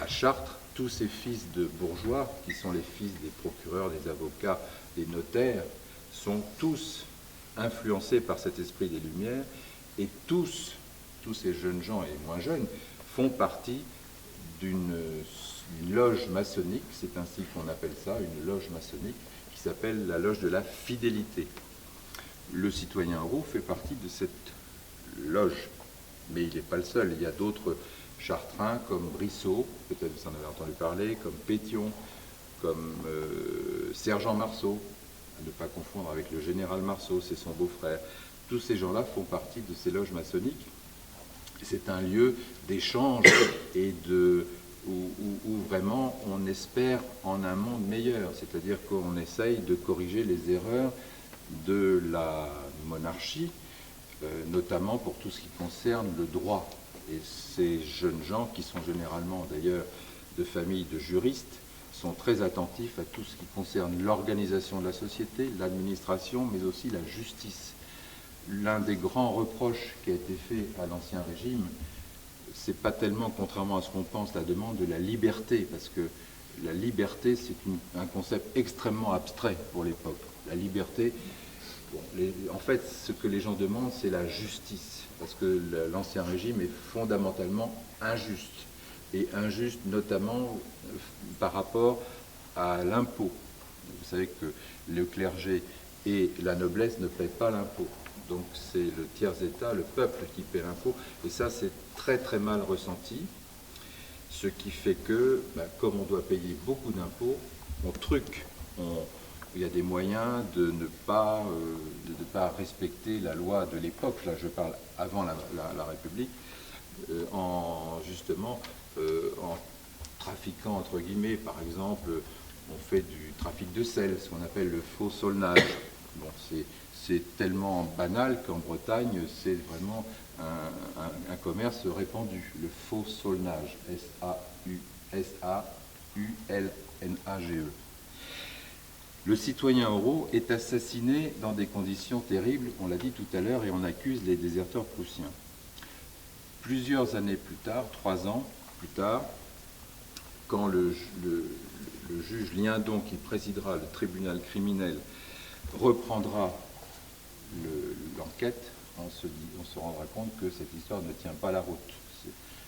à Chartres, tous ces fils de bourgeois, qui sont les fils des procureurs, des avocats, des notaires, sont tous influencés par cet esprit des Lumières, et tous ces jeunes gens et moins jeunes, font partie d'une loge maçonnique, c'est ainsi qu'on appelle ça, une loge maçonnique, qui s'appelle la loge de la fidélité. Le citoyen Roux fait partie de cette loge, mais il n'est pas le seul. Il y a d'autres chartrains comme Brissot, peut-être vous en avez entendu parler, comme Pétion, comme Sergent Marceau, à ne pas confondre avec le général Marceau, c'est son beau-frère. Tous ces gens-là font partie de ces loges maçonniques. C'est un lieu d'échange et où vraiment on espère en un monde meilleur, c'est-à-dire qu'on essaye de corriger les erreurs de la monarchie, notamment pour tout ce qui concerne le droit. Et ces jeunes gens, qui sont généralement d'ailleurs de familles de juristes, sont très attentifs à tout ce qui concerne l'organisation de la société, l'administration, mais aussi la justice. L'un des grands reproches qui a été fait à l'Ancien Régime, c'est pas tellement, contrairement à ce qu'on pense, la demande de la liberté, parce que la liberté, c'est un concept extrêmement abstrait pour l'époque. La liberté, en fait, ce que les gens demandent, c'est la justice, parce que l'Ancien Régime est fondamentalement injuste, et injuste notamment par rapport à l'impôt. Vous savez que le clergé et la noblesse ne paient pas l'impôt. Donc c'est le tiers-état, le peuple qui paie l'impôt, et ça c'est très très mal ressenti, ce qui fait que, comme on doit payer beaucoup d'impôts, on truque, il y a des moyens de ne pas respecter la loi de l'époque, là je parle avant la République, justement en trafiquant entre guillemets, par exemple, on fait du trafic de sel, ce qu'on appelle le faux solnage. Bon, c'est tellement banal qu'en Bretagne, c'est vraiment un commerce répandu, le faux solnage, S-A-U-L-N-A-G-E. Le citoyen Aureau est assassiné dans des conditions terribles, on l'a dit tout à l'heure, et on accuse les déserteurs prussiens. Plusieurs années plus tard, 3 ans plus tard, quand le juge Liendon, qui présidera le tribunal criminel, reprendra l'enquête, on se rendra compte que cette histoire ne tient pas la route.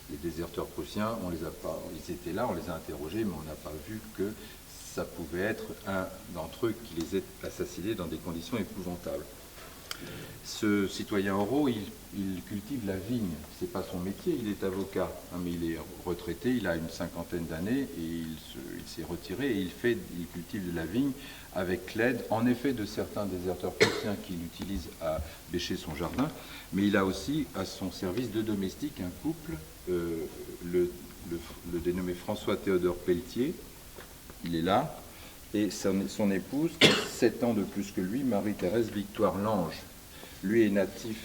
Les déserteurs prussiens, ils étaient là, on les a interrogés, mais on n'a pas vu que ça pouvait être un d'entre eux qui les ait assassinés dans des conditions épouvantables. Ce citoyen Aureau, il cultive la vigne. C'est pas son métier, il est avocat, mais il est retraité, il a une 50aine d'années et il s'est retiré et il cultive de la vigne avec l'aide, en effet, de certains déserteurs prussiens qui l'utilisent à bêcher son jardin, mais il a aussi à son service 2 domestiques, un couple, le dénommé François-Théodore Pelletier, il est là, et son épouse, qui a 7 ans de plus que lui, Marie-Thérèse Victoire Lange. Lui est natif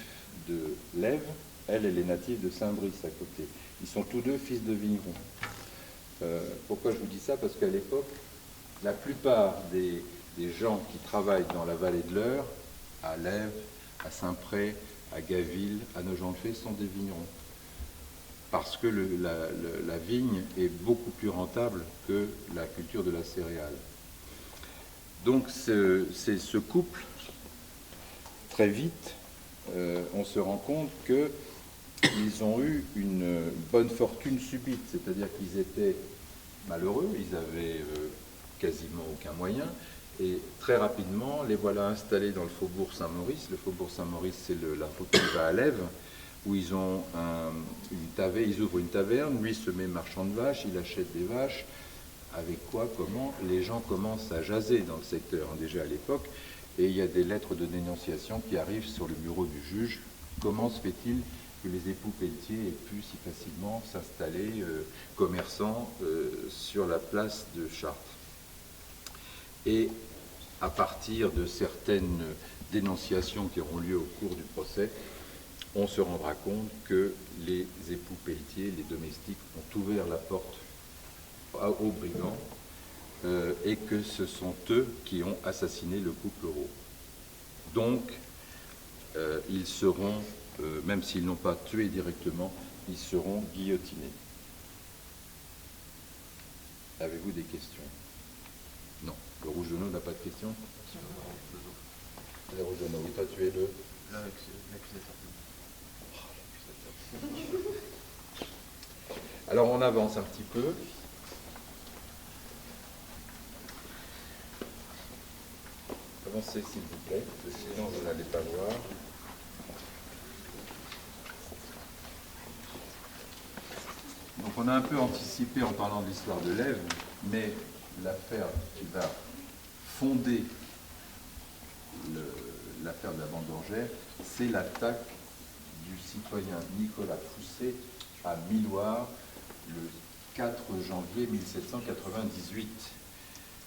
de Lèves, elle est native de Saint-Brice à côté. Ils sont tous deux fils de vignerons. Pourquoi je vous dis ça? Parce qu'à l'époque, la plupart des gens qui travaillent dans la vallée de l'Eure, à Lèves, à Saint-Pré, à Gaville, à Nogent-le-Fay, sont des vignerons. Parce que la vigne est beaucoup plus rentable que la culture de la céréale. Donc c'est ce couple, très vite, on se rend compte qu'ils ont eu une bonne fortune subite, c'est-à-dire qu'ils étaient malheureux, ils avaient quasiment aucun moyen, et très rapidement, les voilà installés dans le faubourg Saint-Maurice. Le faubourg Saint-Maurice, c'est la route qui va à Lèves, où ils ont ils ouvrent une taverne, lui se met marchand de vaches, il achète des vaches. Avec quoi, comment? Les gens commencent à jaser dans le secteur, déjà à l'époque, et il y a des lettres de dénonciation qui arrivent sur le bureau du juge. Comment se fait-il que les époux Pelletier aient pu si facilement s'installer commerçants sur la place de Chartres? Et à partir de certaines dénonciations qui auront lieu au cours du procès, on se rendra compte que les époux Pelletier, les domestiques, ont ouvert la porte aux brigands et que ce sont eux qui ont assassiné le couple Aureau. Donc, ils seront, même s'ils n'ont pas tué directement, ils seront guillotinés. Avez-vous des questions? Non. Le rouge de Nô n'a pas de questions? Le rouge de Nô, oui, toi tu es le... L'accusateur. Alors on avance un petit peu. Avancez s'il vous plaît, parce que sinon vous n'allez pas voir. Donc on a un peu anticipé en parlant de l'histoire de l'Ève, mais l'affaire qui va fonder l'affaire de la bande d'Angers, c'est l'attaque du citoyen Nicolas Fousset à Miloire le 4 janvier 1798.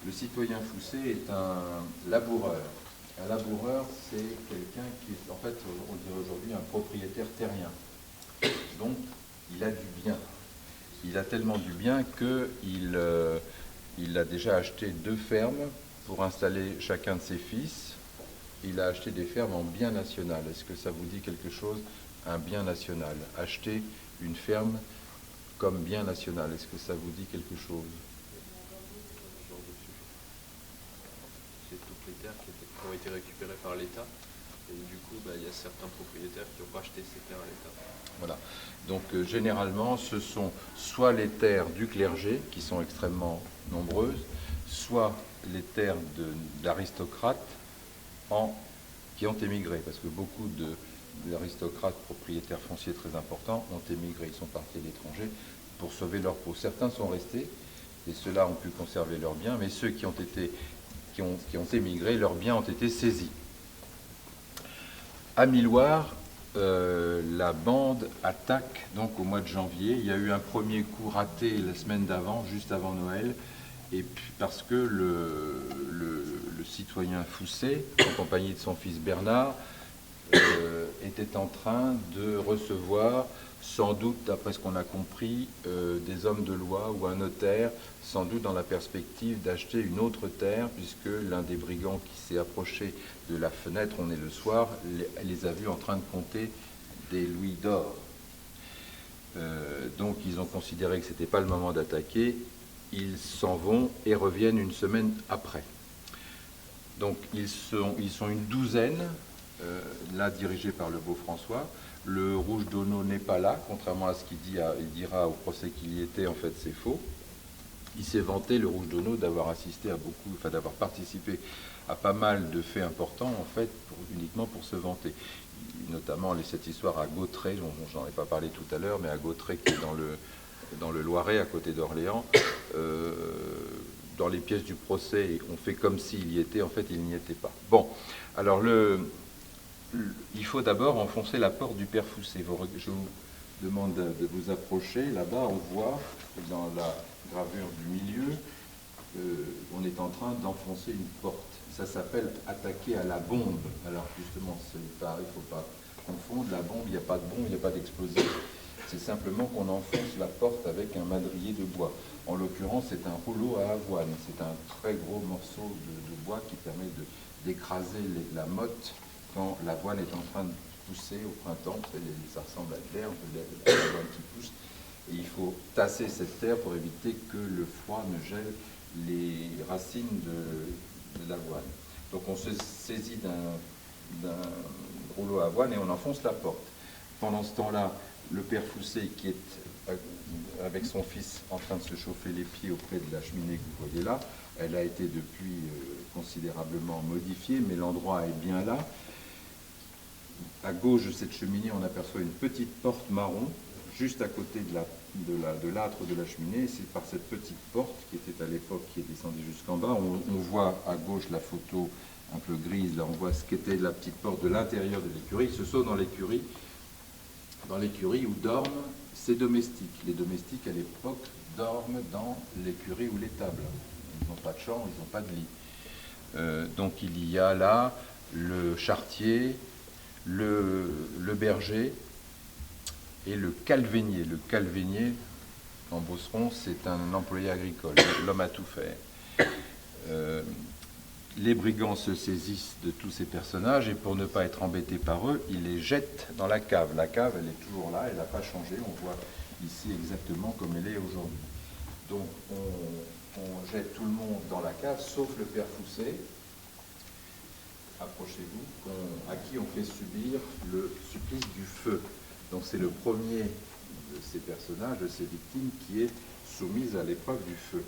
Le citoyen Fousset est un laboureur. Un laboureur, c'est quelqu'un qui est, en fait, on dirait aujourd'hui, un propriétaire terrien. Donc, il a du bien. Il a tellement du bien qu'il a déjà acheté 2 fermes pour installer chacun de ses fils. Il a acheté des fermes en bien national. Est-ce que ça vous dit quelque chose, un bien national? Acheter une ferme comme bien national, est-ce que ça vous dit quelque chose? C'est toutes les terres qui ont été récupérées par l'État. Et du coup, il y a certains propriétaires qui ont racheté ces terres à l'État. Voilà. Donc généralement, ce sont soit les terres du clergé, qui sont extrêmement nombreuses, soit les terres d'aristocrates qui ont émigré, parce que beaucoup d'aristocrates propriétaires fonciers très importants ont émigré, ils sont partis à l'étranger pour sauver leur peau. Certains sont restés, et ceux-là ont pu conserver leurs biens, mais ceux qui ont émigré, leurs biens ont été saisis. À Miloire, la bande attaque donc au mois de janvier. Il y a eu un premier coup raté la semaine d'avant, juste avant Noël, et puis parce que le citoyen Fousset, en compagnie de son fils Bernard, était en train de recevoir, sans doute, d'après ce qu'on a compris, des hommes de loi ou un notaire, sans doute dans la perspective d'acheter une autre terre, puisque l'un des brigands qui s'est approché de la fenêtre, on est le soir, les a vus en train de compter des louis d'or. Donc ils ont considéré que ce n'était pas le moment d'attaquer, ils s'en vont et reviennent une semaine après. Donc ils sont une douzaine, là dirigés par le beau François. Le rouge d'Auneau n'est pas là, contrairement à ce qu'il dira au procès qu'il y était, en fait c'est faux. Il s'est vanté, le rouge d'Auneau, d'avoir assisté à d'avoir participé à pas mal de faits importants, en fait, uniquement pour se vanter. Notamment cette histoire à Gautret, j'en ai pas parlé tout à l'heure, mais à Gautret, qui est dans le Loiret, à côté d'Orléans, dans les pièces du procès, on fait comme s'il y était, en fait, il n'y était pas. Bon, alors il faut d'abord enfoncer la porte du père Fousset. Je vous demande de vous approcher. Là-bas, on voit, dans la gravure du milieu, on est en train d'enfoncer une porte. Ça s'appelle attaquer à la bombe. Alors justement, il ne faut pas confondre. La bombe, il n'y a pas de bombe, il n'y a pas d'explosif. C'est simplement qu'on enfonce la porte avec un madrier de bois. En l'occurrence, c'est un rouleau à avoine. C'est un très gros morceau de bois qui permet d'écraser la motte quand l'avoine est en train de pousser au printemps. Ça ressemble à de l'herbe, l'avoine qui pousse. Et il faut tasser cette terre pour éviter que le froid ne gèle les racines de l'avoine. Donc on se saisit d'un rouleau à avoine et on enfonce la porte. Pendant ce temps-là, le père Fousset, qui est avec son fils en train de se chauffer les pieds auprès de la cheminée que vous voyez là, elle a été depuis considérablement modifiée, mais l'endroit est bien là. À gauche de cette cheminée, on aperçoit une petite porte marron, juste à côté de l'âtre de la cheminée. C'est par cette petite porte, qui était à l'époque, qui est descendue jusqu'en bas. On voit à gauche la photo un peu grise, là on voit ce qu'était la petite porte de l'intérieur de l'écurie. Ce sont dans l'écurie où dorment ses domestiques. Les domestiques, à l'époque, dorment dans l'écurie ou l'étable. Ils n'ont pas de chambre, ils n'ont pas de lit. Donc il y a là le charretier, le berger et le calvénier. Le calvénier, en Beauceron, c'est un employé agricole, l'homme à tout faire. Les brigands se saisissent de tous ces personnages et pour ne pas être embêtés par eux, ils les jettent dans la cave. La cave, elle est toujours là, elle n'a pas changé. On voit ici exactement comme elle est aujourd'hui. Donc on jette tout le monde dans la cave, sauf le père Foussé, approchez-vous, à qui on fait subir le supplice du feu. Donc c'est le premier de ces personnages, de ces victimes, qui est soumise à l'épreuve du feu.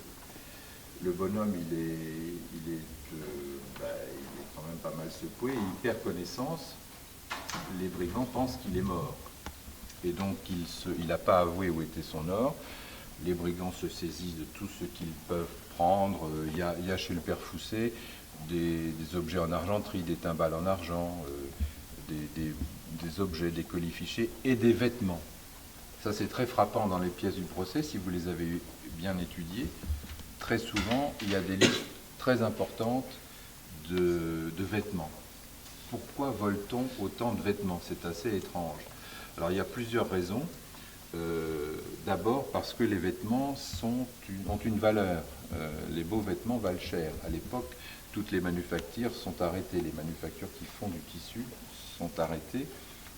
Le bonhomme, il est quand même pas mal secoué, il perd connaissance, les brigands pensent qu'il est mort. Et donc il n'a pas avoué où était son or. Les brigands se saisissent de tout ce qu'ils peuvent prendre. Il y a chez le père Foussé des objets en argenterie, des timbales en argent, des objets, des colifichets et des vêtements. Ça, c'est très frappant dans les pièces du procès, si vous les avez bien étudiées. Très souvent, il y a des listes très importantes de vêtements. Pourquoi vole-t-on autant de vêtements? C'est assez étrange. Alors, il y a plusieurs raisons. D'abord parce que les vêtements ont une valeur. Les beaux vêtements valent cher. À l'époque, toutes les manufactures sont arrêtées. Les manufactures qui font du tissu sont arrêtées.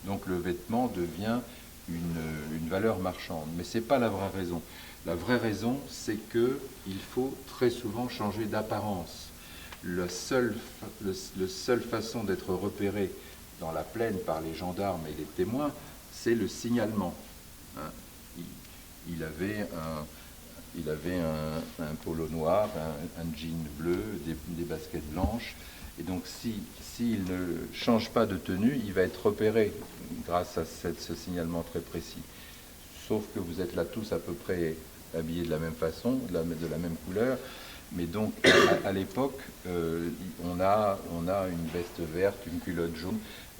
Donc le vêtement devient une valeur marchande. Mais ce n'est pas la vraie raison. La vraie raison, c'est qu'il faut très souvent changer d'apparence. La seule façon d'être repéré dans la plaine par les gendarmes et les témoins, c'est le signalement. Hein, il avait un polo noir, un jean bleu, des baskets blanches. Et donc, s'il ne change pas de tenue, il va être repéré grâce à ce signalement très précis. Sauf que vous êtes là tous à peu près habillés de la même façon, de la même couleur. Mais donc, à l'époque, on a une veste verte, une culotte jaune.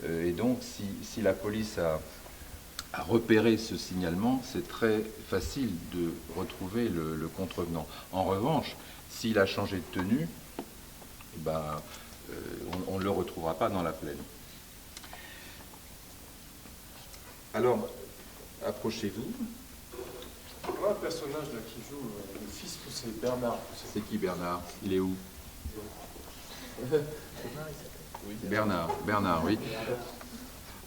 Et donc, si la police a repéré ce signalement, c'est très facile de retrouver le contrevenant. En revanche, s'il a changé de tenue, on ne le retrouvera pas dans la plaine. Alors, approchez-vous. Moi, un personnage là, qui joue le fils Foussé, Bernard Foussé. C'est qui Bernard? Il est où? Bernard, oui.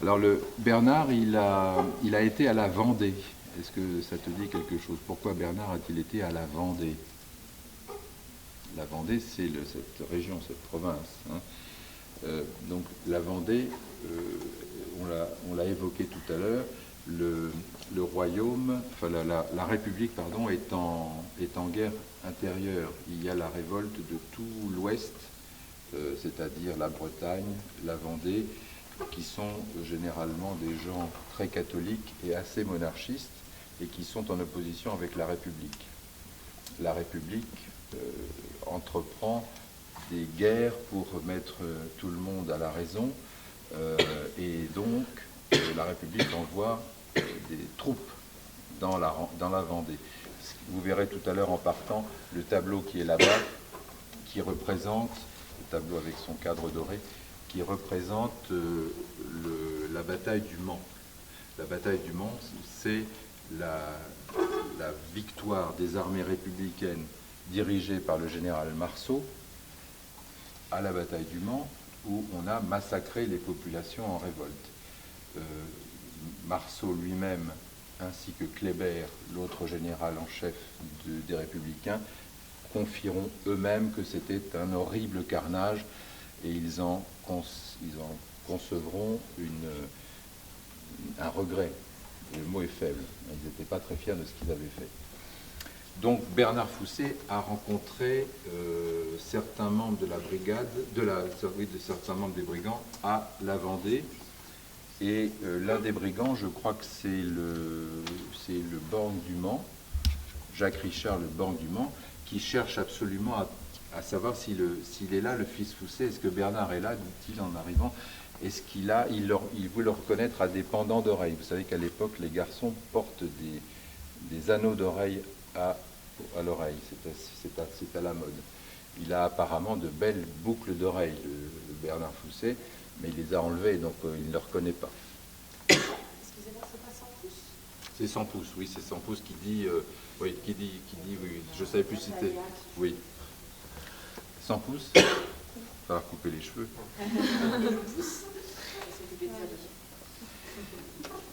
Alors Bernard, il a été à la Vendée. Est-ce que ça te dit quelque chose? Pourquoi Bernard a-t-il été à la Vendée? La Vendée, c'est cette région, cette province. Hein. Donc la Vendée, on l'a évoqué tout à l'heure, le royaume, enfin la République, pardon, est en guerre intérieure. Il y a la révolte de tout l'Ouest, c'est-à-dire la Bretagne, la Vendée, qui sont généralement des gens très catholiques et assez monarchistes, et qui sont en opposition avec la République. La République entreprend des guerres pour mettre tout le monde à la raison, et donc la République envoie des troupes dans la Vendée. Vous verrez tout à l'heure en partant le tableau qui est là-bas, qui représente, le tableau avec son cadre doré, qui représente la bataille du Mans. La bataille du Mans, c'est la victoire des armées républicaines dirigées par le général Marceau à la bataille du Mans, où on a massacré les populations en révolte. Marceau lui-même, ainsi que Kléber, l'autre général en chef des Républicains, confieront eux-mêmes que c'était un horrible carnage, et ils en concevront un regret. Le mot est faible. Ils n'étaient pas très fiers de ce qu'ils avaient fait. Donc Bernard Foussé a rencontré certains membres de la brigade, de certains membres des brigands à la Vendée. Et l'un des brigands, je crois que c'est le borgne du Mans, Jacques Richard, le borgne du Mans, qui cherche absolument à savoir s'il est là, le fils Foussé. Est-ce que Bernard est là, dit-il en arrivant? Est-ce qu'il a, il veut le reconnaître à des pendants d'oreilles. Vous savez qu'à l'époque, les garçons portent des anneaux d'oreilles à l'oreille. C'est à la mode. Il a apparemment de belles boucles d'oreilles, le Bernard Foussé, mais il les a enlevées, donc il ne le reconnaît pas. Excusez-moi, c'est pas 100 pouces? C'est 100 pouces, oui, c'est 100 pouces qui dit, oui, je ne savais plus citer, oui. 100 pouces, il va couper les cheveux.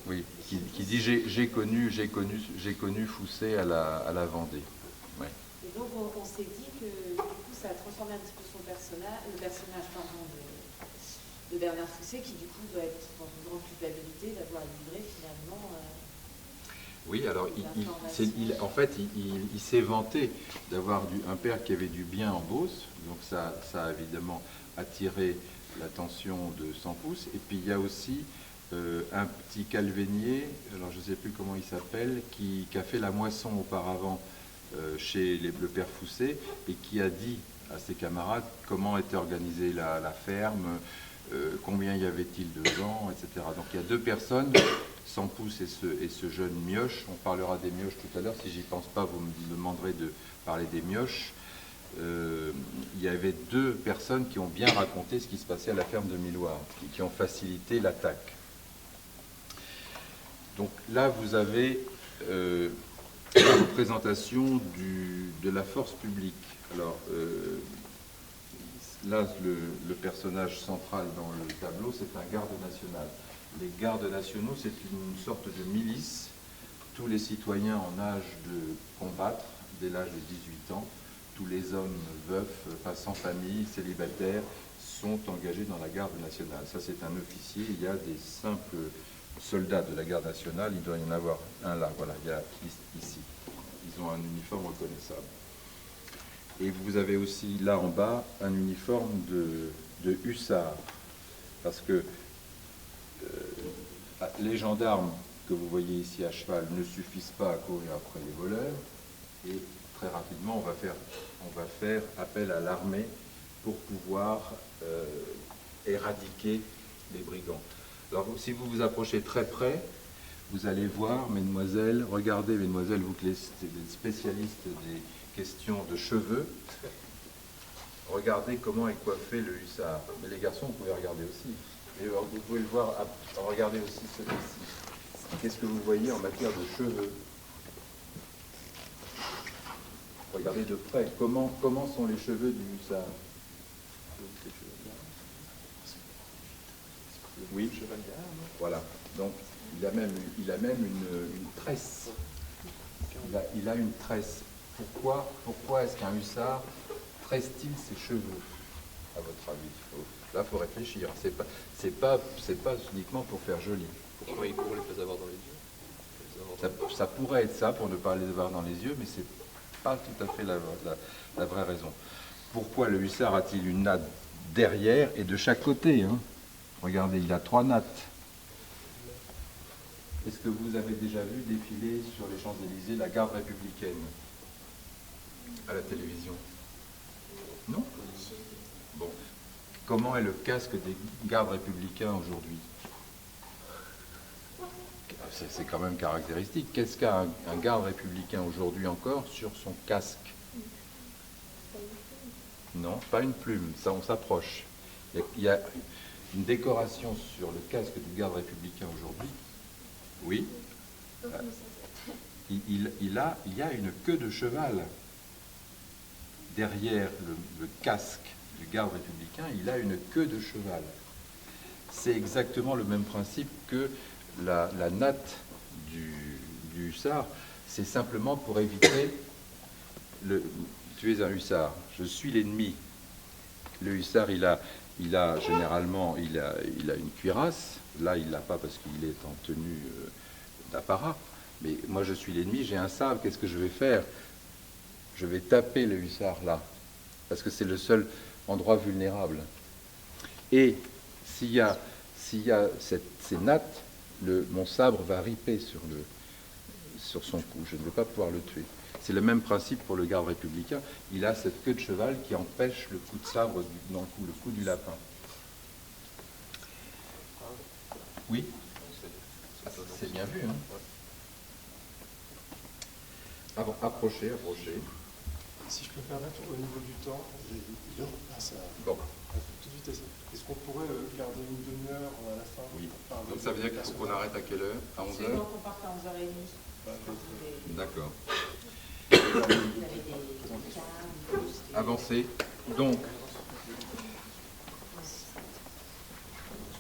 Oui, qui dit j'ai connu Foussé à la Vendée. Et donc on s'est dit que du coup ça a transformé un petit peu son personnage, le personnage pardon, de Bernard Fousset, qui du coup doit être dans une grande culpabilité d'avoir livré finalement Oui, alors l'information. en fait, il s'est vanté d'avoir un père qui avait du bien en Beauce, donc ça a évidemment attiré l'attention de Sampouce. Et puis il y a aussi un petit calvénier, alors je ne sais plus comment il s'appelle, qui a fait la moisson auparavant chez le père Fousset et qui a dit à ses camarades comment était organisée la ferme, combien y avait-il de gens, etc. Donc il y a deux personnes, Sampouce et ce jeune mioche. On parlera des mioches tout à l'heure. Si j'y pense pas, vous me demanderez de parler des mioches. Il y avait deux personnes qui ont bien raconté ce qui se passait à la ferme de Miloire, qui ont facilité l'attaque. Donc là, vous avez la représentation de la force publique. Alors, là, le personnage central dans le tableau, c'est un garde national. Les gardes nationaux, c'est une sorte de milice. Tous les citoyens en âge de combattre, dès l'âge de 18 ans, tous les hommes veufs, sans famille, célibataires, sont engagés dans la garde nationale. Ça, c'est un officier. Il y a des simples soldats de la garde nationale. Il doit y en avoir un là. Voilà, il y a ici. Ils ont un uniforme reconnaissable. Et vous avez aussi là en bas un uniforme de hussard. Parce que les gendarmes que vous voyez ici à cheval ne suffisent pas à courir après les voleurs. Et très rapidement, on va faire appel à l'armée pour pouvoir éradiquer les brigands. Alors, si vous vous approchez très près, vous allez voir, mesdemoiselles, regardez, mesdemoiselles, vous qui êtes des spécialistes des questions de cheveux, regardez comment est coiffé le hussard. Mais les garçons, vous pouvez regarder aussi. Et vous pouvez le voir, regardez aussi celui-ci. Qu'est-ce que vous voyez en matière de cheveux? Regardez de près. Comment sont les cheveux du hussard? Oui. Voilà. Donc, il a même une tresse. Il a une tresse. Pourquoi est-ce qu'un hussard tresse-t-il ses cheveux, à votre avis? Là, il faut réfléchir. C'est pas uniquement pour faire joli. Pourquoi il court les avoir dans les yeux? Ça pourrait être ça, pour ne pas les avoir dans les yeux, mais c'est pas tout à fait la vraie raison. Pourquoi le hussard a-t-il une natte derrière et de chaque côté, hein? Regardez, il a 3 nattes. Est-ce que vous avez déjà vu défiler sur les Champs-Élysées la garde républicaine à la télévision? Non? Bon. Comment est le casque des gardes républicains aujourd'hui? C'est quand même caractéristique. Qu'est-ce qu'a un garde républicain aujourd'hui encore sur son casque? Non, pas une plume, ça on s'approche. Il y a une décoration sur le casque du garde républicain aujourd'hui. Oui. Il y a une queue de cheval. Derrière le casque du garde républicain, il a une queue de cheval. C'est exactement le même principe que la natte du hussard. C'est simplement pour éviter tu es un hussard, je suis l'ennemi. Le hussard, il a généralement il a une cuirasse. Là, il l'a pas parce qu'il est en tenue d'apparat. Mais moi, je suis l'ennemi, j'ai un sabre. Qu'est-ce que je vais faire? Je vais taper le hussard là, parce que c'est le seul endroit vulnérable. Et s'il y a ces nattes, mon sabre va riper sur son cou. Je ne vais pas pouvoir le tuer. C'est le même principe pour le garde républicain. Il a cette queue de cheval qui empêche le coup de sabre dans le cou, le coup du lapin. Oui? C'est bien vu, hein? Approchez. Si je peux me permettre, au niveau du temps, Bon. toute vitesse. Est-ce qu'on pourrait garder une demi-heure à la fin? Oui. Donc ça veut dire qu'il faut qu'on arrête à quelle heure? À 11h? C'est bon qu'on parte à 11h30. D'accord. Vous avez des cas, Avancez. Donc,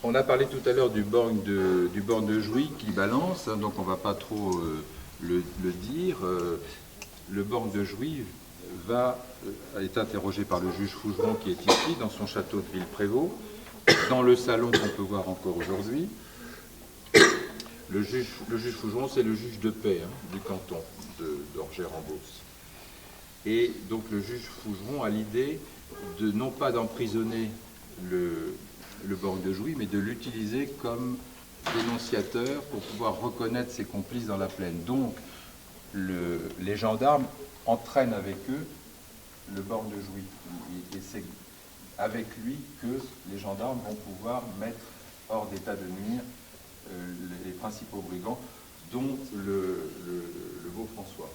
on a parlé tout à l'heure du borgne de Jouy qui balance, hein, donc on ne va pas trop le dire. Le borgne de Jouy est interrogé par le juge Fougeron qui est ici, dans son château de Villeprévost, dans le salon qu'on peut voir encore aujourd'hui. Le juge Fougeron, c'est le juge de paix du canton d'Orgères-en-Beauce. Et donc le juge Fougeron a l'idée de non pas d'emprisonner le borgne de Jouy, mais de l'utiliser comme dénonciateur pour pouvoir reconnaître ses complices dans la plaine. Donc les gendarmes entraînent avec eux le borgne de Jouy. Et c'est avec lui que les gendarmes vont pouvoir mettre hors d'état de nuire les principaux brigands, dont le beau François.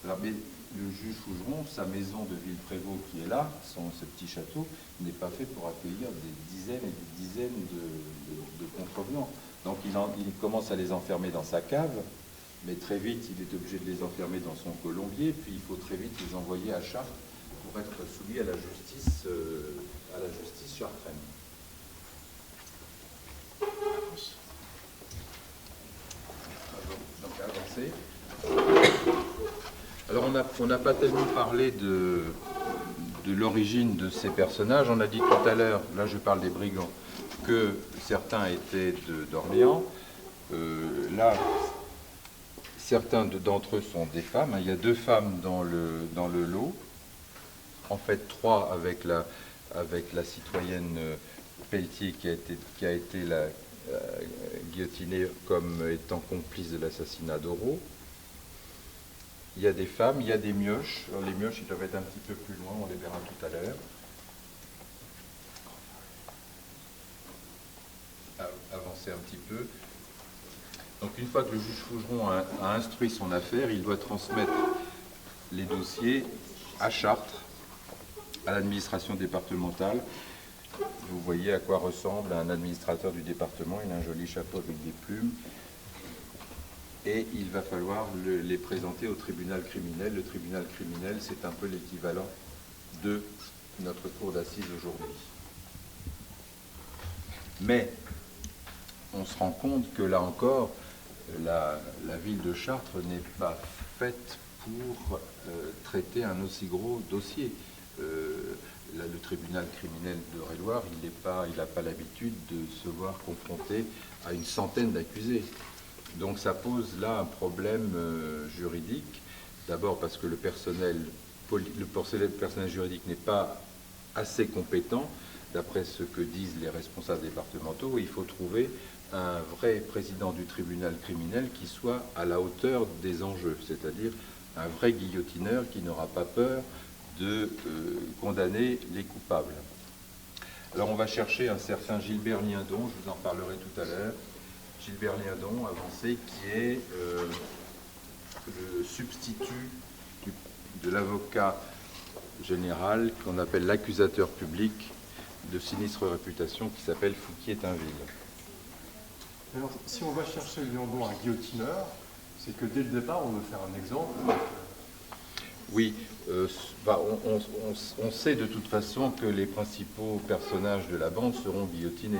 Alors, mais le juge Fougeron, sa maison de Villeprévost qui est là, ce petit château, n'est pas fait pour accueillir des dizaines et des dizaines de contrevenants. Donc il commence à les enfermer dans sa cave, mais très vite il est obligé de les enfermer dans son colombier, puis il faut très vite les envoyer à Chartres pour être soumis à la justice chartraine. Donc avancer. Alors on n'a pas tellement parlé de l'origine de ces personnages. On a dit tout à l'heure, là je parle des brigands, que certains étaient d'Orléans. Là, certains d'entre eux sont des femmes. Il y a 2 femmes dans le lot. En fait, 3 avec la citoyenne Pelletier qui a été guillotinée comme étant complice de l'assassinat d'Auro. Il y a des femmes, il y a des mioches. Alors, les mioches, ils doivent être un petit peu plus loin, on les verra tout à l'heure. Avancer un petit peu. Donc une fois que le juge Fougeron a instruit son affaire, il doit transmettre les dossiers à Chartres, à l'administration départementale. Vous voyez à quoi ressemble un administrateur du département. Il a un joli chapeau avec des plumes. Et il va falloir les présenter au tribunal criminel. Le tribunal criminel, c'est un peu l'équivalent de notre cour d'assises aujourd'hui. Mais on se rend compte que là encore, la ville de Chartres n'est pas faite pour traiter un aussi gros dossier. Là, le tribunal criminel de Réloir, il n'a pas l'habitude de se voir confronté à une centaine d'accusés. Donc ça pose là un problème juridique, d'abord parce que le personnel juridique n'est pas assez compétent, d'après ce que disent les responsables départementaux. Il faut trouver un vrai président du tribunal criminel qui soit à la hauteur des enjeux, c'est-à-dire un vrai guillotineur qui n'aura pas peur de condamner les coupables. Alors on va chercher un certain Gilbert Liendon, je vous en parlerai tout à l'heure. Gilbert Liendon, avancé, qui est le substitut de l'avocat général qu'on appelle l'accusateur public de sinistre réputation qui s'appelle Fouquier-Tinville. Alors, si on va chercher Liendon un guillotineur, c'est que dès le départ, on veut faire un exemple. Oui, on sait de toute façon que les principaux personnages de la bande seront guillotinés.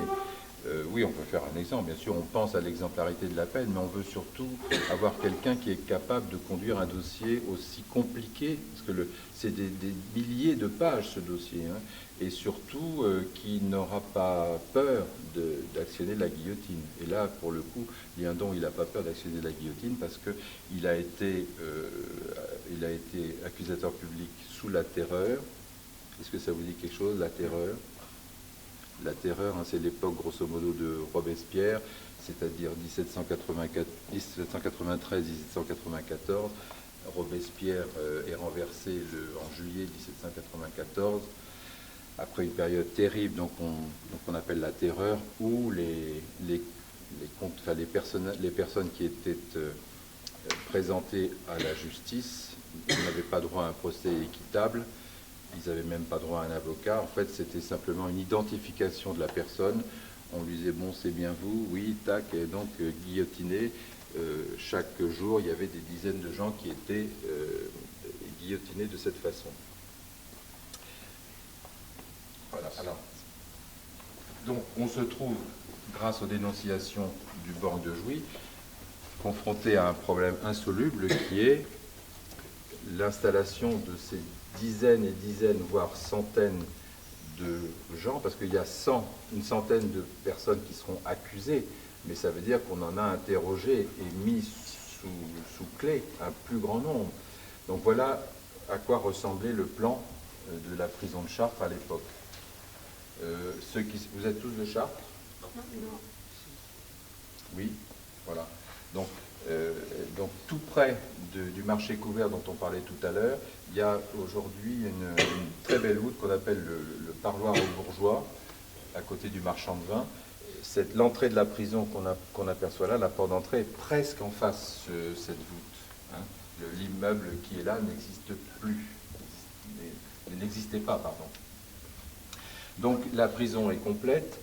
Oui, on peut faire un exemple. Bien sûr, on pense à l'exemplarité de la peine, mais on veut surtout avoir quelqu'un qui est capable de conduire un dossier aussi compliqué, parce que c'est des milliers de pages, ce dossier, hein, et surtout qui n'aura pas peur d'actionner la guillotine. Et là, pour le coup, Liendon, il n'a pas peur d'actionner la guillotine parce qu'il a été accusateur public sous la Terreur. Est-ce que ça vous dit quelque chose, la Terreur ? La Terreur, hein, c'est l'époque grosso modo de Robespierre, c'est-à-dire 1793-1794. Robespierre est renversé en juillet 1794, après une période terrible, donc on appelle la Terreur, où les personnes qui étaient présentées à la justice n'avaient pas droit à un procès équitable. Ils n'avaient même pas droit à un avocat. En fait, c'était simplement une identification de la personne. On lui disait, bon, c'est bien vous, oui, tac, et donc guillotiné. Chaque jour, il y avait des dizaines de gens qui étaient guillotinés de cette façon. Voilà, alors. Donc, on se trouve, grâce aux dénonciations du borgne de Jouy, confronté à un problème insoluble qui est l'installation de ces dizaines et dizaines, voire centaines de gens, parce qu'il y a une centaine de personnes qui seront accusées, mais ça veut dire qu'on en a interrogé et mis sous clé un plus grand nombre. Donc voilà à quoi ressemblait le plan de la prison de Chartres à l'époque. Vous êtes tous de Chartres? Non. Oui, voilà. Donc tout près du marché couvert dont on parlait tout à l'heure, il y a aujourd'hui une très belle route qu'on appelle le parloir aux bourgeois, à côté du marchand de vin. L'entrée de la prison qu'on aperçoit là, la porte d'entrée, est presque en face cette voûte. Hein. L'immeuble qui est là n'existe plus, n'existait pas, pardon. Donc la prison est complète.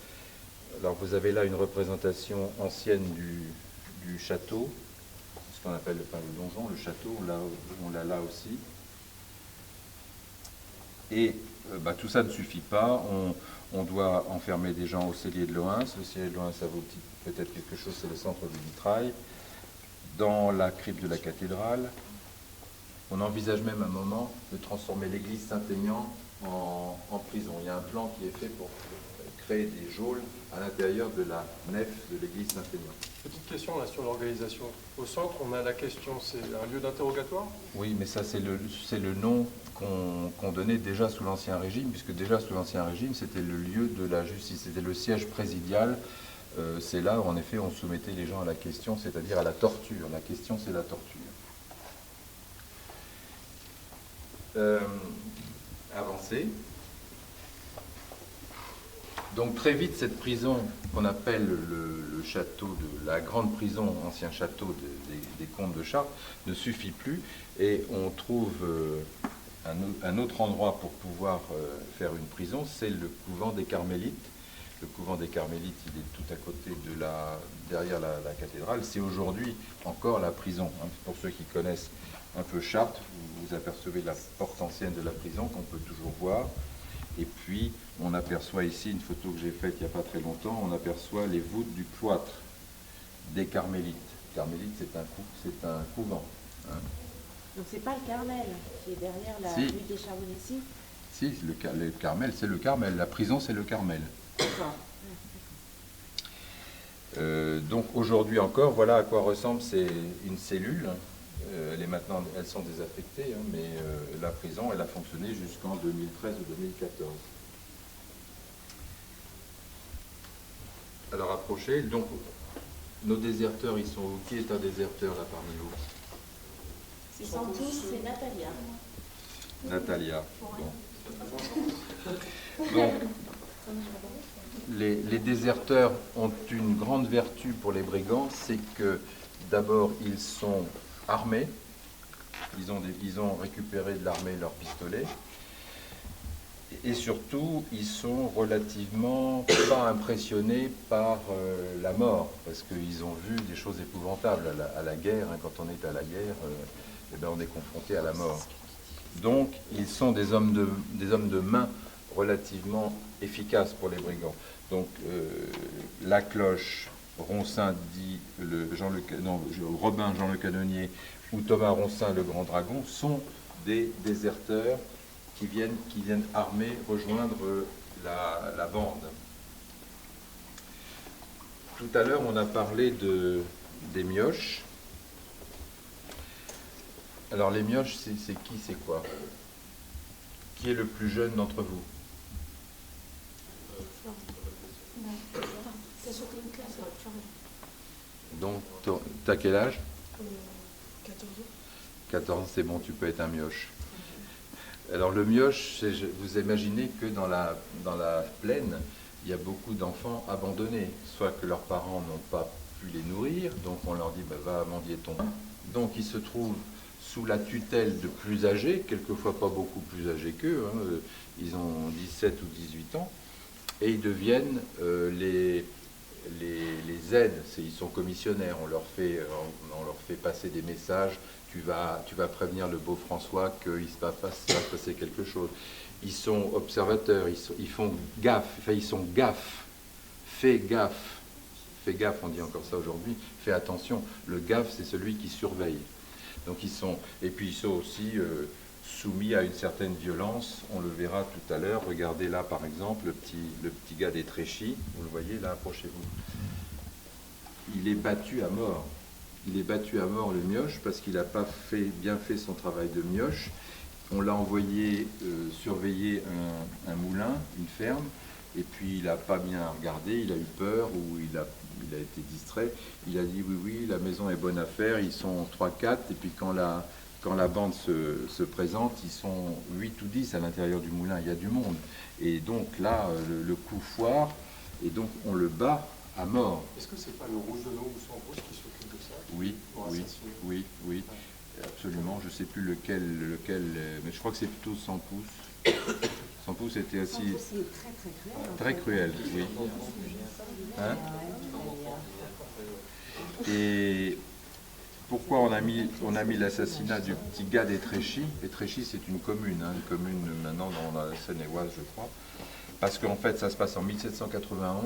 Alors vous avez là une représentation ancienne du château, ce qu'on appelle le donjon, le château, on l'a là aussi. Et tout ça ne suffit pas, on doit enfermer des gens au cellier de Loins. Le cellier de Loins, ça vaut peut-être quelque chose, c'est le centre du vitrail. Dans la crypte de la cathédrale, on envisage même un moment de transformer l'église Saint-Aignan en prison. Il y a un plan qui est fait pour créer des geôles à l'intérieur de la nef de l'église Saint-Aignan. Petite question là sur l'organisation. Au centre, on a la question, c'est un lieu d'interrogatoire? Oui, mais ça c'est le nom qu'on donnait déjà sous l'Ancien Régime, puisque déjà sous l'Ancien Régime, c'était le lieu de la justice, c'était le siège présidial. C'est là où en effet on soumettait les gens à la question, c'est-à-dire à la torture. La question, c'est la torture. Avancer. Donc très vite, cette prison qu'on appelle le château de la grande prison, ancien château des comtes de Chartres, ne suffit plus et on trouve un autre endroit pour pouvoir faire une prison, c'est le couvent des Carmélites. Le couvent des Carmélites, il est tout à côté derrière la cathédrale. C'est aujourd'hui encore la prison. Hein. Pour ceux qui connaissent un peu Chartres, vous apercevez la porte ancienne de la prison qu'on peut toujours voir. Et puis, on aperçoit ici une photo que j'ai faite il n'y a pas très longtemps, on aperçoit les voûtes du cloître des Carmélites. Carmélites, c'est un couvent. Hein. Donc c'est pas le Carmel qui est derrière la Si. rue des Charbonniers. Si, le Carmel, c'est le Carmel. La prison, c'est le Carmel. D'accord. Donc aujourd'hui encore, voilà à quoi ressemble une cellule. Elles sont désaffectées, hein, mais la prison, elle a fonctionné jusqu'en 2013 ou 2014. Alors approchez, donc nos déserteurs, ils sont où? Qui est un déserteur là parmi vous? Ils sont tous, c'est Natalia. Natalia. Bon. Donc, les déserteurs ont une grande vertu pour les brigands, c'est que d'abord ils sont armés, ils ont récupéré de l'armée leurs pistolets, et surtout ils sont relativement pas impressionnés par la mort, parce qu'ils ont vu des choses épouvantables à la guerre. Hein. Quand on est à la guerre, on est confronté à la mort. Donc ils sont des hommes de main relativement efficaces pour les brigands. Donc la cloche, Roncin dit Robin Jean le Canonnier ou Thomas Roncin le Grand Dragon sont des déserteurs qui viennent armés rejoindre la bande. Tout à l'heure, on a parlé des mioches. Alors les mioches, c'est qui, c'est quoi? Qui est le plus jeune d'entre vous? Donc, t'as quel âge? 14 ans. 14 ans, c'est bon, tu peux être un mioche. Alors le mioche, vous imaginez que dans la plaine, il y a beaucoup d'enfants abandonnés, soit que leurs parents n'ont pas pu les nourrir, donc on leur dit va mendier ton pain. Donc ils se trouvent sous la tutelle de plus âgés, quelquefois pas beaucoup plus âgés qu'eux, hein, ils ont 17 ou 18 ans, et ils deviennent les aides, ils sont commissionnaires, on leur fait passer des messages, tu vas prévenir le beau François qu'il va se passer quelque chose. Ils sont observateurs, ils font gaffe, enfin ils sont gaffes, fais gaffe, on dit encore ça aujourd'hui, fais attention, le gaffe c'est celui qui surveille. Donc et puis ils sont aussi soumis à une certaine violence. On le verra tout à l'heure. Regardez là, par exemple, le petit gars d'Étréchy. Vous le voyez là, approchez-vous. Il est battu à mort. Il est battu à mort, le mioche, parce qu'il n'a pas bien fait son travail de mioche. On l'a envoyé surveiller un moulin, une ferme, et puis il n'a pas bien regardé, il a eu peur ou il a été distrait. Il a dit oui, la maison est bonne à faire, ils sont 3-4, et puis quand la bande se présente, ils sont 8 ou 10 à l'intérieur du moulin, il y a du monde. Et donc là, le coup foire, et donc on le bat à mort. Est-ce que c'est pas le rouge de l'eau ou son rouge qui s'occupe de ça? Oui, oui, absolument. Je ne sais plus lequel, mais je crois que c'est plutôt Sans Pouce. Sans Pouce était aussi Sans Pouce, il est très très cruel. très cruel, oui. Hein? Et pourquoi on a mis l'assassinat du petit gars d'Étréchy? Étréchy, c'est une commune maintenant dans la Seine-et-Oise, je crois. Parce qu'en fait, ça se passe en 1791.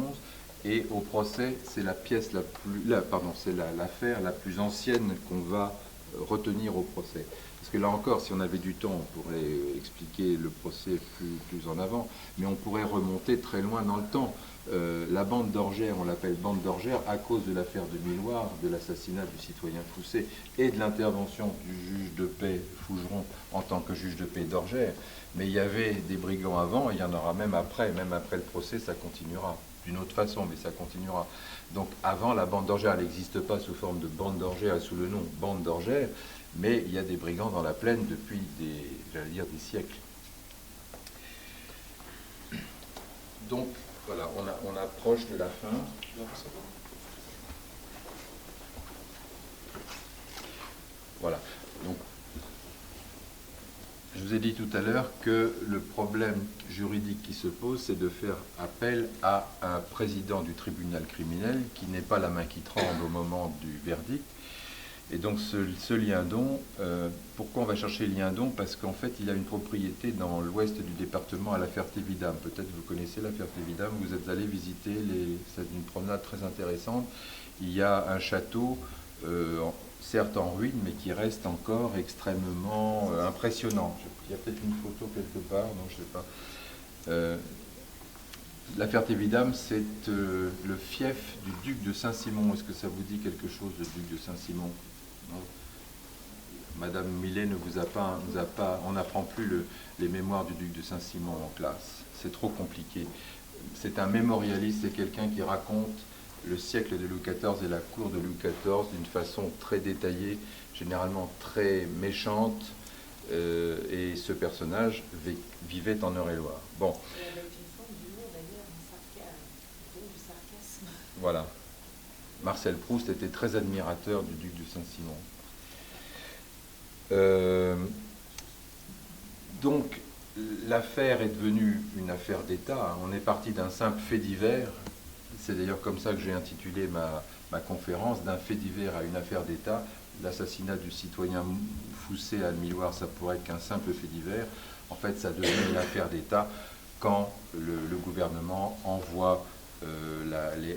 Et au procès, c'est l'affaire la plus ancienne qu'on va retenir au procès. Parce que là encore, si on avait du temps, on pourrait expliquer le procès plus en avant, mais on pourrait remonter très loin dans le temps. La bande d'Orgères, on l'appelle bande d'Orgères à cause de l'affaire de Miloire, de l'assassinat du citoyen Fousset et de l'intervention du juge de paix Fougeron en tant que juge de paix d'Orgères. Mais il y avait des brigands avant, et il y en aura même après le procès, ça continuera. D'une autre façon, mais ça continuera. Donc avant, la bande d'Orgères, elle n'existe pas sous forme de bande d'Orgères, sous le nom bande d'Orgères, mais il y a des brigands dans la plaine depuis des siècles. Donc voilà, on approche de la fin. Voilà. Donc, je vous ai dit tout à l'heure que le problème juridique qui se pose, c'est de faire appel à un président du tribunal criminel qui n'est pas la main qui tremble au moment du verdict. Et donc ce Liendon, pourquoi on va chercher Liendon? Parce qu'en fait, il a une propriété dans l'ouest du département à la Ferté-Vidame. Peut-être vous connaissez la Ferté-Vidame, vous êtes allé visiter, c'est une promenade très intéressante. Il y a un château, certes en ruine, mais qui reste encore extrêmement impressionnant. Il y a peut-être une photo quelque part, non, je ne sais pas. La Ferté-Vidame, c'est le fief du duc de Saint-Simon. Est-ce que ça vous dit quelque chose, le duc de Saint-Simon? Non. Madame Millet ne vous a pas, on n'apprend plus les mémoires du duc de Saint-Simon en classe. C'est trop compliqué. C'est un mémorialiste, c'est quelqu'un qui raconte le siècle de Louis XIV et la cour de Louis XIV d'une façon très détaillée, généralement très méchante, et ce personnage vivait en Eure-et-Loire. Bon. Avec une forme d'humour d'ailleurs, du sarcasme. Voilà. Marcel Proust était très admirateur du duc de Saint-Simon. Donc, l'affaire est devenue une affaire d'État. On est parti d'un simple fait divers. C'est d'ailleurs comme ça que j'ai intitulé ma conférence, d'un fait divers à une affaire d'État. L'assassinat du citoyen Fousset à Miloire, ça pourrait être qu'un simple fait divers. En fait, ça devient une affaire d'État quand le gouvernement envoie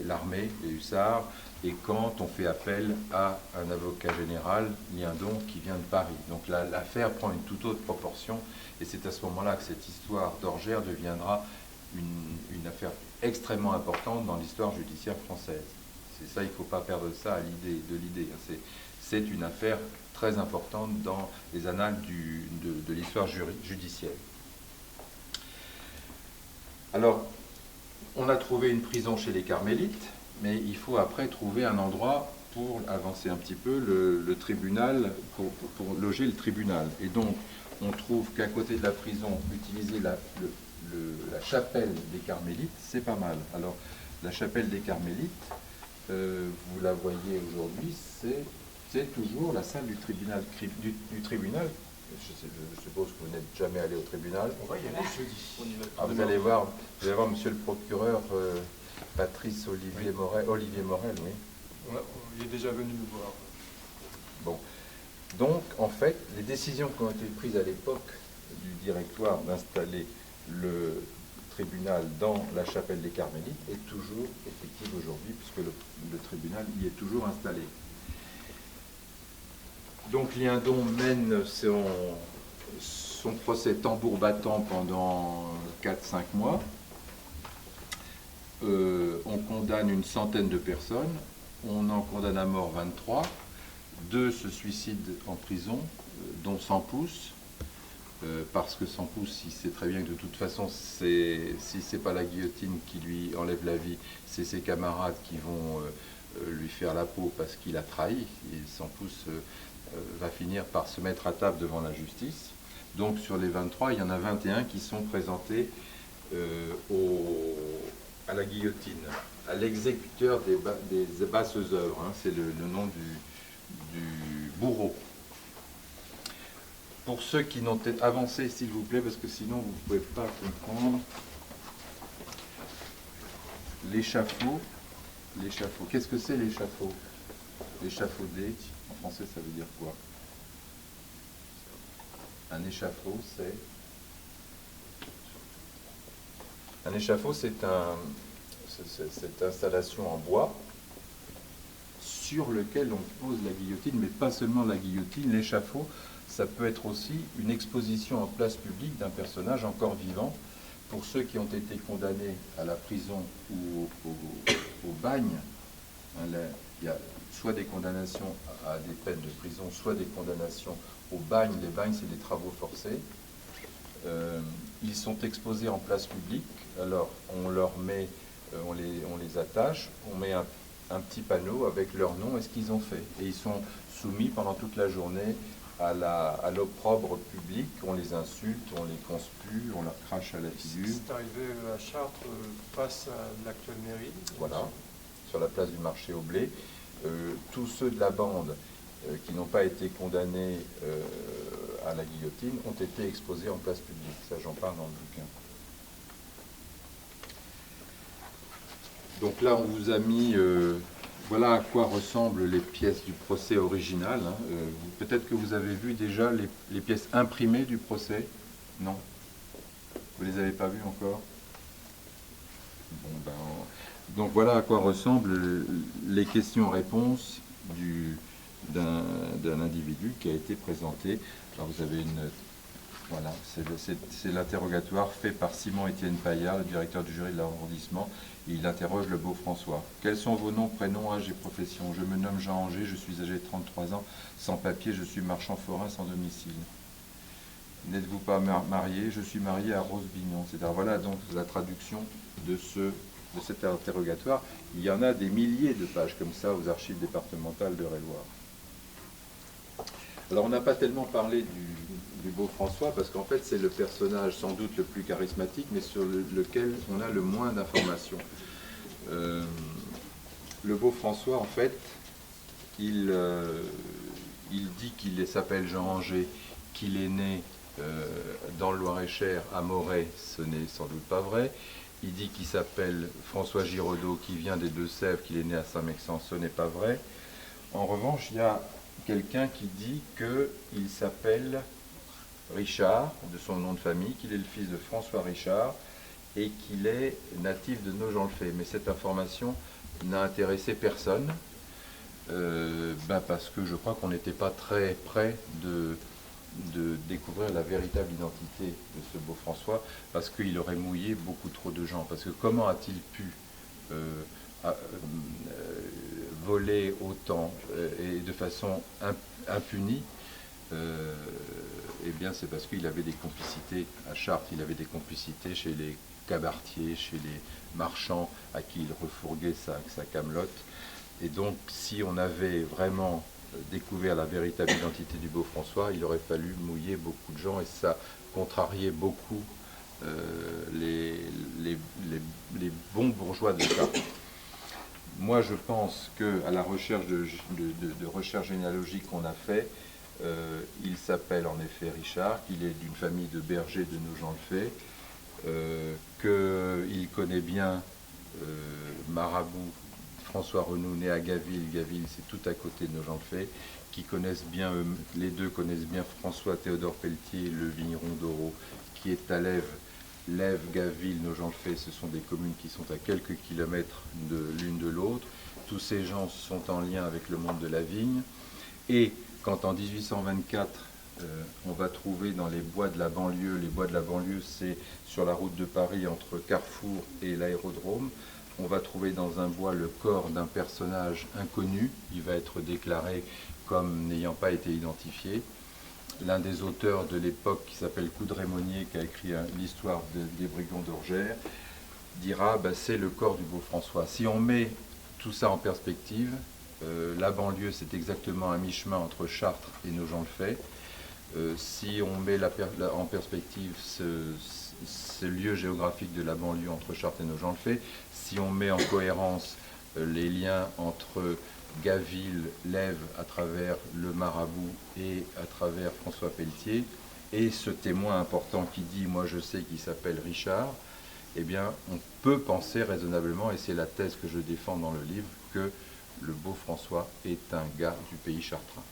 l'armée, les hussards, et quand on fait appel à un avocat général, Liendon, qui vient de Paris. Donc l'affaire prend une toute autre proportion, et c'est à ce moment-là que cette histoire d'Orgères deviendra une affaire extrêmement importante dans l'histoire judiciaire française. C'est ça, il ne faut pas perdre ça à l'idée. C'est une affaire très importante dans les annales de l'histoire judiciaire. Alors, on a trouvé une prison chez les Carmélites, mais il faut après trouver un endroit pour avancer un petit peu le tribunal, pour loger le tribunal. Et donc, on trouve qu'à côté de la prison, utiliser la chapelle des Carmélites, c'est pas mal. Alors, la chapelle des Carmélites, vous la voyez aujourd'hui, c'est toujours la salle du tribunal. Je suppose que vous n'êtes jamais allé au tribunal. On va y aller jeudi. Vous allez voir, monsieur le procureur Patrice Olivier Morel, oui. Il est déjà venu nous voir. Bon. Donc, en fait, les décisions qui ont été prises à l'époque du directoire d'installer le tribunal dans la chapelle des Carmélites est toujours effective aujourd'hui, puisque le tribunal y est toujours installé. Donc Liendon mène son procès tambour battant pendant 4-5 mois. On condamne une centaine de personnes, on en condamne à mort 23, 2 se suicident en prison, dont Sampousse, parce que Sampousse, il sait très bien que de toute façon, si c'est pas la guillotine qui lui enlève la vie, c'est ses camarades qui vont lui faire la peau parce qu'il a trahi, et Sampousse va finir par se mettre à table devant la justice. Donc sur les 23, il y en a 21 qui sont présentés à la guillotine, à l'exécuteur des basses œuvres, hein, c'est le nom du bourreau. Pour ceux qui n'ont été avancés, s'il vous plaît, parce que sinon vous ne pouvez pas comprendre. L'échafaud. L'échafaud. Qu'est-ce que c'est l'échafaud? L'échafaudé, en français, ça veut dire quoi? Un échafaud, c'est... Un échafaud, c'est cette installation en bois sur lequel on pose la guillotine, mais pas seulement la guillotine, l'échafaud, ça peut être aussi une exposition en place publique d'un personnage encore vivant. Pour ceux qui ont été condamnés à la prison ou au bagne, hein, il y a soit des condamnations à des peines de prison, soit des condamnations au bagne. Les bagnes, c'est des travaux forcés. Ils sont exposés en place publique. Alors, on leur met, on les attache, on met un petit panneau avec leur nom et ce qu'ils ont fait. Et ils sont soumis pendant toute la journée à l'opprobre public. On les insulte, on les conspue, on leur crache à la figure. C'est arrivé à Chartres face à l'actuelle mairie. Voilà, sur la place du marché au blé. Tous ceux de la bande qui n'ont pas été condamnés à la guillotine ont été exposés en place publique. Ça, j'en parle dans le bouquin. Donc là, on vous a mis, voilà à quoi ressemblent les pièces du procès original. Hein. Peut-être que vous avez vu déjà les pièces imprimées du procès. Non? Vous les avez pas vues encore? Bon, ben, donc voilà à quoi ressemblent les questions-réponses d'un individu qui a été présenté. Alors vous avez une... Voilà, c'est l'interrogatoire fait par Simon-Étienne Paillard, le directeur du jury de l'arrondissement. Il interroge le beau François. Quels sont vos noms, prénoms, âge et profession? Je me nomme Jean Anger, je suis âgé de 33 ans, sans papier, je suis marchand forain sans domicile. N'êtes-vous pas marié? Je suis marié à Rose Bignon. C'est-à-dire, voilà donc la traduction de cet interrogatoire. Il y en a des milliers de pages comme ça aux archives départementales de Réloir. Alors on n'a pas tellement parlé du beau François parce qu'en fait c'est le personnage sans doute le plus charismatique mais sur lequel on a le moins d'informations. Le beau François en fait il dit qu'il s'appelle Jean Anger, qu'il est né dans le Loir-et-Cher à Moret, ce n'est sans doute pas vrai. Il dit qu'il s'appelle François Giraudot, qui vient des Deux-Sèvres, qu'il est né à Saint-Mexan, ce n'est pas vrai. En revanche, il y a quelqu'un qui dit qu'il s'appelle Richard, de son nom de famille, qu'il est le fils de François Richard et qu'il est natif de Nogent-le-Fay. Mais cette information n'a intéressé personne, parce que je crois qu'on n'était pas très près de découvrir la véritable identité de ce beau François, parce qu'il aurait mouillé beaucoup trop de gens. Parce que comment a-t-il pu voler autant et de façon impunie? Eh bien, c'est parce qu'il avait des complicités à Chartres, il avait des complicités chez les cabaretiers, chez les marchands à qui il refourguait sa camelote. Et donc, si on avait vraiment découvert la véritable identité du beau François, il aurait fallu mouiller beaucoup de gens et ça contrariait beaucoup les bons bourgeois de Chartres. Moi, je pense qu'à la recherche de recherche généalogique qu'on a fait, il s'appelle en effet Richard, qu'il est d'une famille de bergers de Nogent-le-Fay, qu'il connaît bien Marabout, François Renoux, né à Gaville. Gaville, c'est tout à côté de Nogent-le-Fay, qui connaissent bien, les deux connaissent bien François Théodore Pelletier, le vigneron d'Aureau, qui est à Lèves. Lèves, Gaville, Nogent-le-Fay, ce sont des communes qui sont à quelques kilomètres de l'une de l'autre. Tous ces gens sont en lien avec le monde de la vigne. Et quand en 1824, on va trouver dans les bois de la banlieue, les bois de la banlieue, c'est sur la route de Paris entre Carrefour et l'aérodrome, on va trouver dans un bois le corps d'un personnage inconnu, il va être déclaré comme n'ayant pas été identifié. L'un des auteurs de l'époque, qui s'appelle Coudray-Monnier, qui a écrit l'histoire des brigands d'Orgères, dira c'est le corps du beau François. Si on met tout ça en perspective, la banlieue c'est exactement à mi-chemin entre Chartres et Nogent-le-Fait. Si on met en perspective ce lieu géographique de la banlieue entre Chartres et Nogent-le-Fait, si on met en cohérence les liens entre Gaville, Lèves à travers le Marabout et à travers François Pelletier, et ce témoin important qui dit « moi je sais » qui s'appelle Richard, eh bien on peut penser raisonnablement, et c'est la thèse que je défends dans le livre, que le beau François est un gars du pays chartrain.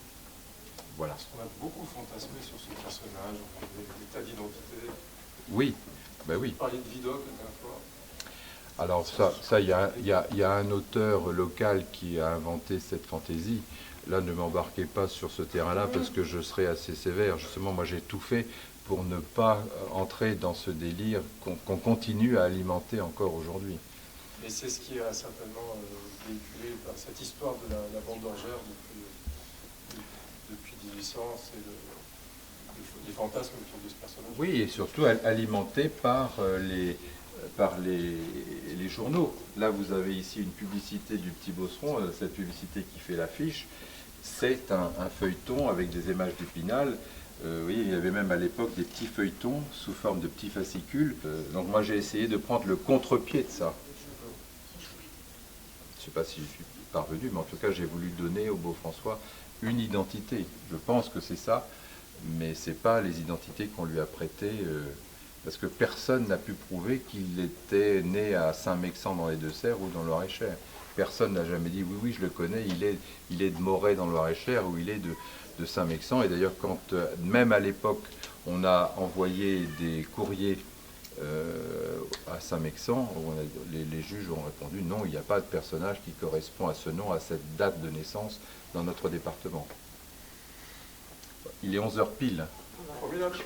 Voilà. Parce qu'on a beaucoup fantasmé sur ce personnage, des tas d'identités. Oui, ben oui. Vous parliez de Vidocq la dernière fois. Alors il y a un auteur local qui a inventé cette fantaisie. Là, ne m'embarquez pas sur ce terrain-là parce que je serai assez sévère. Justement, moi j'ai tout fait pour ne pas entrer dans ce délire qu'on continue à alimenter encore aujourd'hui. Et c'est ce qui a certainement véhiculé cette histoire de la bande d'Orgères depuis 1800, c'est les fantasmes autour de ce personnage. Oui, et surtout alimenté par les journaux. Là, vous avez ici une publicité du Petit Bosseron, cette publicité qui fait l'affiche. C'est un feuilleton avec des images d'Épinal. Oui, il y avait même à l'époque des petits feuilletons sous forme de petits fascicules. Donc moi, j'ai essayé de prendre le contre-pied de ça. Je ne sais pas si je suis parvenu, mais en tout cas, j'ai voulu donner au beau François une identité. Je pense que c'est ça, mais ce n'est pas les identités qu'on lui a prêtées. Parce que personne n'a pu prouver qu'il était né à Saint-Mexan dans les Deux-Sèvres ou dans le Loir-et-Cher. Personne n'a jamais dit oui, je le connais, il est de Moret dans le Loir-et-Cher ou il est de Saint-Mexan. Et d'ailleurs, quand même à l'époque, on a envoyé des courriers à Saint-Mexan, les juges ont répondu non, il n'y a pas de personnage qui correspond à ce nom, à cette date de naissance dans notre département. Il est 11h pile. Formidable.